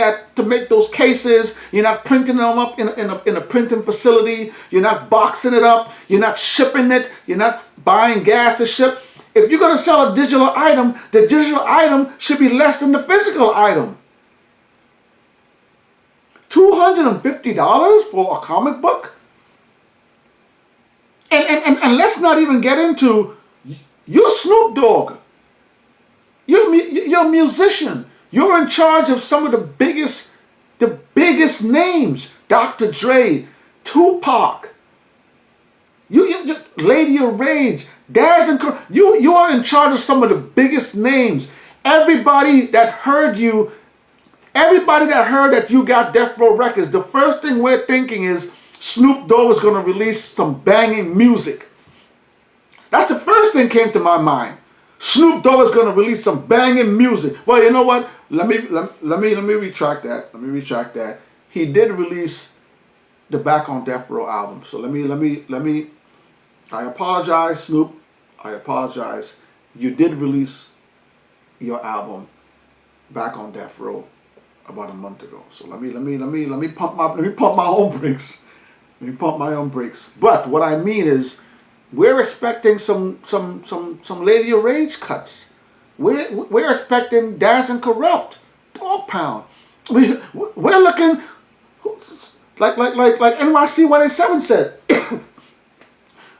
those cases. You're not printing them up in a printing facility. You're not boxing it up. You're not shipping it. You're not buying gas to ship. If you're going to sell a digital item, the digital item should be less than the physical item. $250 for a comic book? And let's not even get into, you're Snoop Dogg. You're a musician. You're in charge of some of the biggest names. Dr. Dre, Tupac. You Lady of Rage, Daz and you are in charge of some of the biggest names. Everybody that heard that you got Death Row Records, the first thing we're thinking is Snoop Dogg is going to release some banging music. That's the first thing came to my mind. Snoop Dogg is going to release some banging music. Well, you know what? Let me retract that. Let me retract that. He did release the Back on Death Row album. So let me. I apologize, Snoop. I apologize. You did release your album Back on Death Row about a month ago. So let me pump my own brakes. Let me pump my own brakes. But what I mean is, we're expecting some Lady of Rage cuts. We're expecting Daz and Corrupt, Dog Pound. We're looking like NYC 187 said.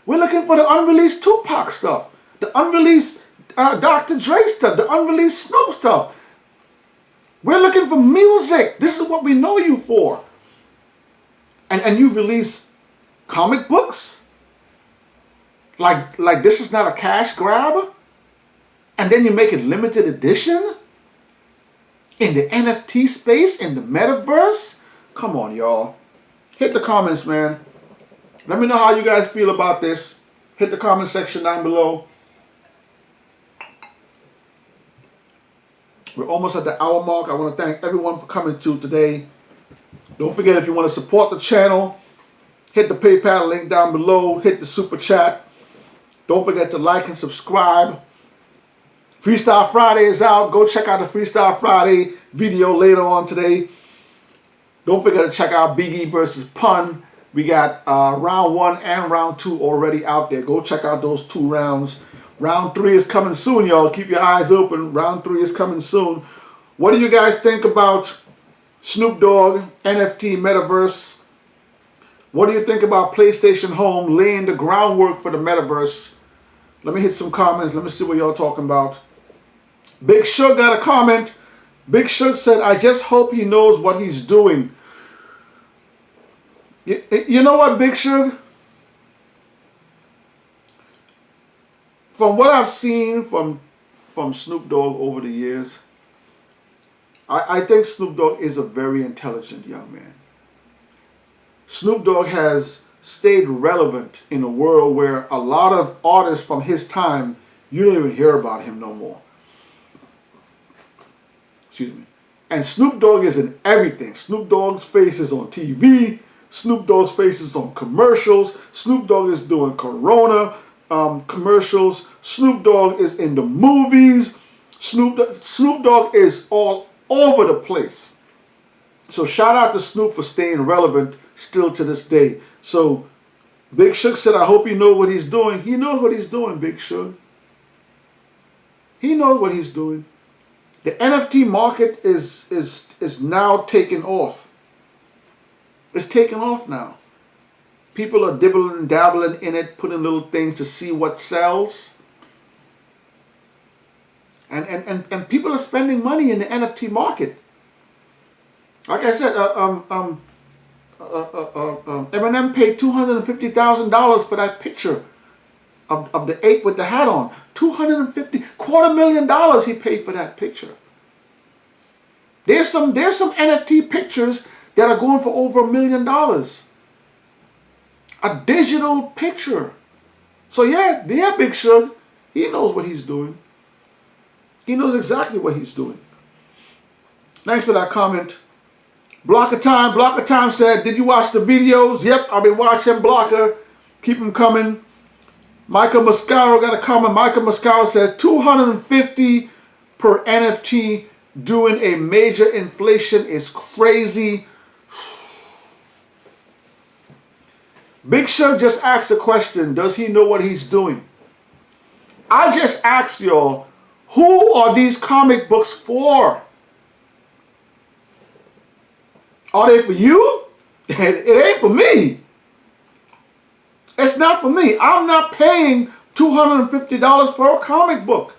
We're looking for the unreleased Tupac stuff, the unreleased Dr. Dre stuff, the unreleased Snoop stuff. We're looking for music. This is what we know you for. And you release comic books? Like this is not a cash grab? And then you make it limited edition? In the NFT space, in the Metaverse? Come on, y'all. Hit the comments, man. Let me know how you guys feel about this. Hit the comment section down below. We're almost at the hour mark. I want to thank everyone for coming to today. Don't forget, if you want to support the channel, hit the PayPal link down below. Hit the super chat. Don't forget to like and subscribe. Freestyle Friday is out. Go check out the Freestyle Friday video later on today. Don't forget to check out Biggie versus Pun. We got round 1 and round 2 already out there. Go check out those 2 rounds. Round 3 is coming soon, y'all. Keep your eyes open. Round 3 is coming soon. What do you guys think about Snoop Dogg, NFT, Metaverse? What do you think about PlayStation Home laying the groundwork for the metaverse? Let me hit some comments. Let me see what y'all talking about. Big Shug got a comment. Big Shug said, I just hope he knows what he's doing. You know what, Big Shug? From what I've seen from Snoop Dogg over the years, I think Snoop Dogg is a very intelligent young man. Snoop Dogg has stayed relevant in a world where a lot of artists from his time, you don't even hear about him no more. Excuse me. And Snoop Dogg is in everything. Snoop Dogg's face is on TV. Snoop Dogg's face is on commercials. Snoop Dogg is doing Corona commercials. Snoop Dogg is in the movies. Snoop Dogg is all over the place. So shout out to Snoop for staying relevant still to this day. So Big Shug said, I hope you know what he's doing. He knows what he's doing, Big Shug. He knows what he's doing. The NFT market is now taking off. It's taking off now. People are dibbling and dabbling in it, putting little things to see what sells. And people are spending money in the NFT market. Like I said, Eminem paid $250,000 for that picture of the ape with the hat on. $250,000 he paid for that picture. There's some NFT pictures that are going for over $1 million. A digital picture. So yeah, Big Shug, he knows what he's doing. He knows exactly what he's doing. Thanks for that comment. Blocker Time said, did you watch the videos? Yep, I've been watching Blocker. Keep them coming. Michael Mascaro got a comment. Michael Mascaro says $250 per NFT during a major inflation is crazy. Big Shug just asked a question. Does he know what he's doing? I just asked y'all, who are these comic books for? Are they for you? It ain't for me. It's not for me. I'm not paying $250 for a comic book.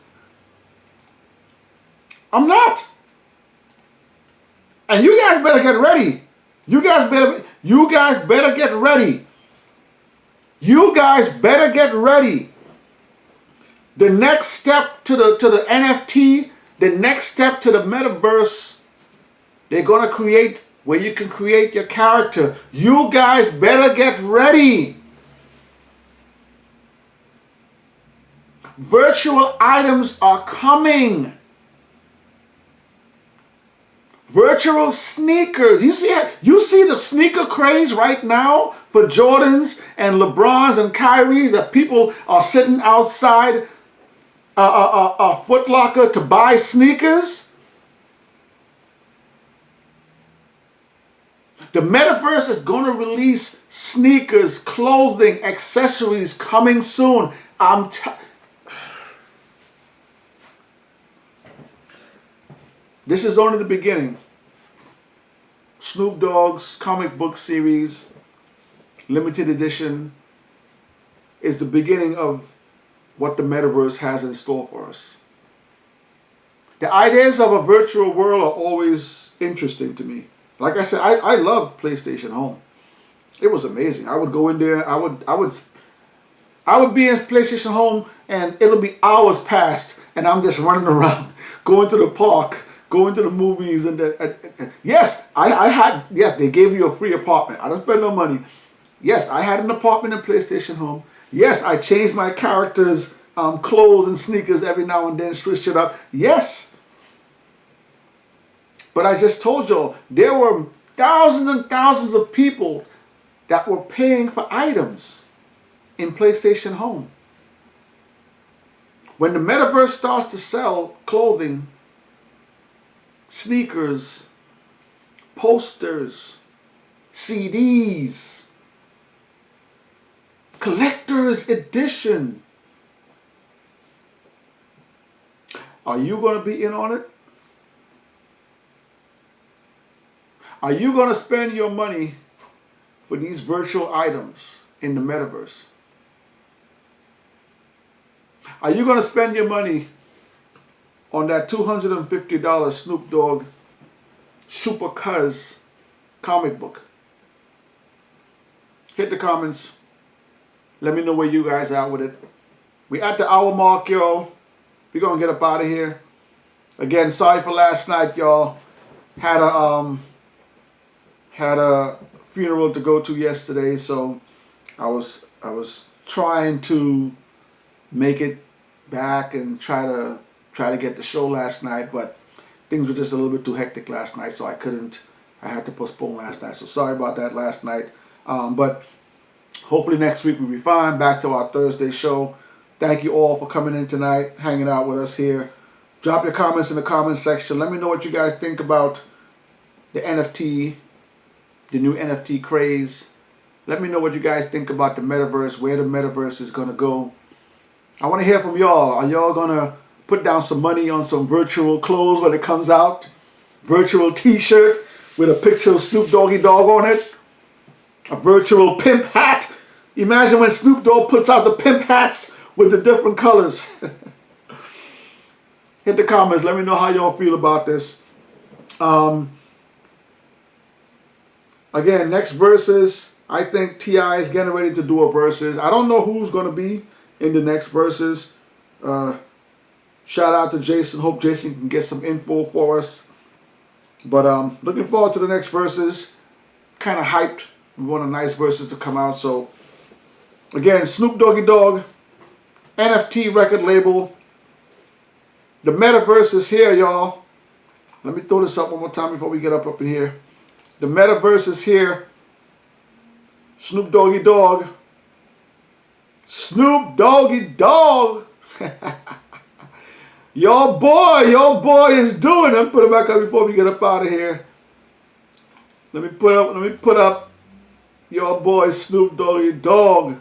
I'm not. And you guys better get ready. You guys better get ready. You guys better get ready. The next step to the NFT, the next step to the metaverse, they're going to create where you can create your character. You guys better get ready. Virtual items are coming. Virtual sneakers. You see the sneaker craze right now for Jordans and LeBrons and Kyries, that people are sitting outside a Foot Locker to buy sneakers. The Metaverse is going to release sneakers, clothing, accessories coming soon. This is only the beginning. Snoop Dogg's comic book series, limited edition, is the beginning of what the Metaverse has in store for us. The ideas of a virtual world are always interesting to me. Like I said, I love PlayStation Home. It was amazing. I would go in there. I would be in PlayStation Home, and it'll be hours past, and I'm just running around, going to the park, going to the movies, and yes, yes, they gave you a free apartment. I don't spend no money. Yes, I had an apartment in PlayStation Home. Yes, I changed my character's clothes and sneakers every now and then, switched it up. Yes. But I just told y'all, there were thousands and thousands of people that were paying for items in PlayStation Home. When the Metaverse starts to sell clothing, sneakers, posters, CDs, collector's edition, are you going to be in on it? Are you going to spend your money for these virtual items in the metaverse? Are you going to spend your money on that $250 Snoop Dogg Super Cuz comic book? Hit the comments. Let me know where you guys are with it. We at the hour mark, y'all. We're going to get up out of here. Again, sorry for last night, y'all. Had a funeral to go to yesterday, so I was trying to make it back and try to get the show last night, but things were just a little bit too hectic last night, so I had to postpone last night. So sorry about that last night. But hopefully next week we'll be fine. Back to our Thursday show. Thank you all for coming in tonight, hanging out with us here. Drop your comments in the comments section. Let me know what you guys think about the NFT, the new NFT craze. Let me know what you guys think about the metaverse, where the metaverse is going to go. I want to hear from y'all. Are y'all going to put down some money on some virtual clothes when it comes out? Virtual t-shirt with a picture of Snoop Doggy Dogg on it? A virtual pimp hat? Imagine when Snoop Dogg puts out the pimp hats with the different colors. Hit the comments. Let me know how y'all feel about this. Again, next verses. I think T.I. is getting ready to do a verses. I don't know who's going to be in the next verses. Shout out to Jason. Hope Jason can get some info for us. But looking forward to the next verses. Kind of hyped. We want a nice verses to come out. So again, Snoop Doggy Dogg, NFT record label. The metaverse is here, y'all. Let me throw this up one more time before we get up in here. The metaverse is here. Snoop Doggy Dogg. Snoop Doggy Dogg. Your boy is doing it. Let me put it back up before we get up out of here. Let me put up your boy Snoop Doggy Dogg.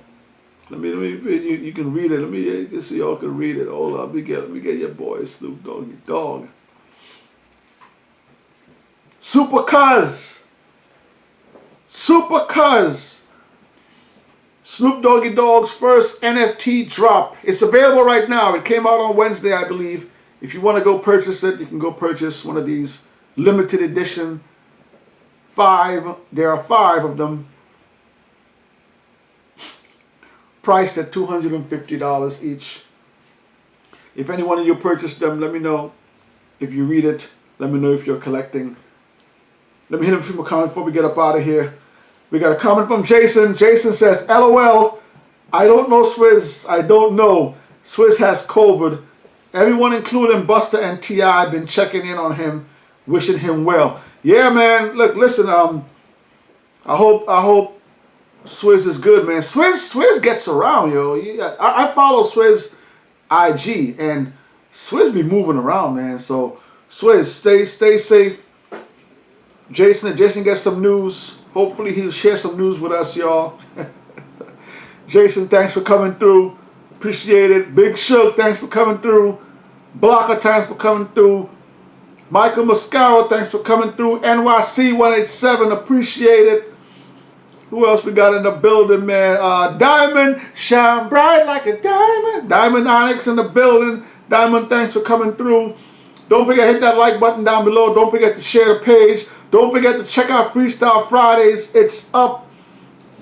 You can read it. Let me so y'all can read it. Hold up, let me get your boy Snoop Doggy Dogg. Super Cuz. Super Cuz. Snoop Doggy Dogg's first NFT drop. It's available right now. It came out on Wednesday, I believe. If you want to go purchase it, you can go purchase one of these limited edition 5. There are 5 of them. Priced at $250 each. If any one of you purchased them, let me know. If you read it, let me know if you're collecting. Let me hit him from a comment before we get up out of here. We got a comment from Jason. Jason says, LOL, I don't know Swizz. I don't know. Swizz has COVID. Everyone, including Buster and T.I., been checking in on him, wishing him well. Yeah, man. Look, listen. I hope Swizz is good, man. Swizz gets around, yo. I follow Swizz IG, and Swizz be moving around, man. So Swizz, stay safe. Jason gets some news. Hopefully he'll share some news with us, y'all. Jason, thanks for coming through. Appreciate it. Big Shook, thanks for coming through. Blocker, thanks for coming through. Michael Mascaro, thanks for coming through. NYC 187, appreciate it. Who else we got in the building, man? Diamond, shine bright like a diamond. Diamond Onyx in the building. Diamond, thanks for coming through. Don't forget to hit that like button down below. Don't forget to share the page. Don't forget to check out Freestyle Fridays. It's up.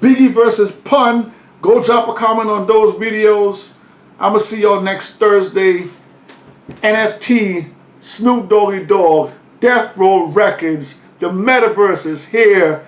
Biggie versus Pun. Go drop a comment on those videos. I'm going to see y'all next Thursday. NFT, Snoop Doggy Dogg, Death Row Records. The Metaverse is here.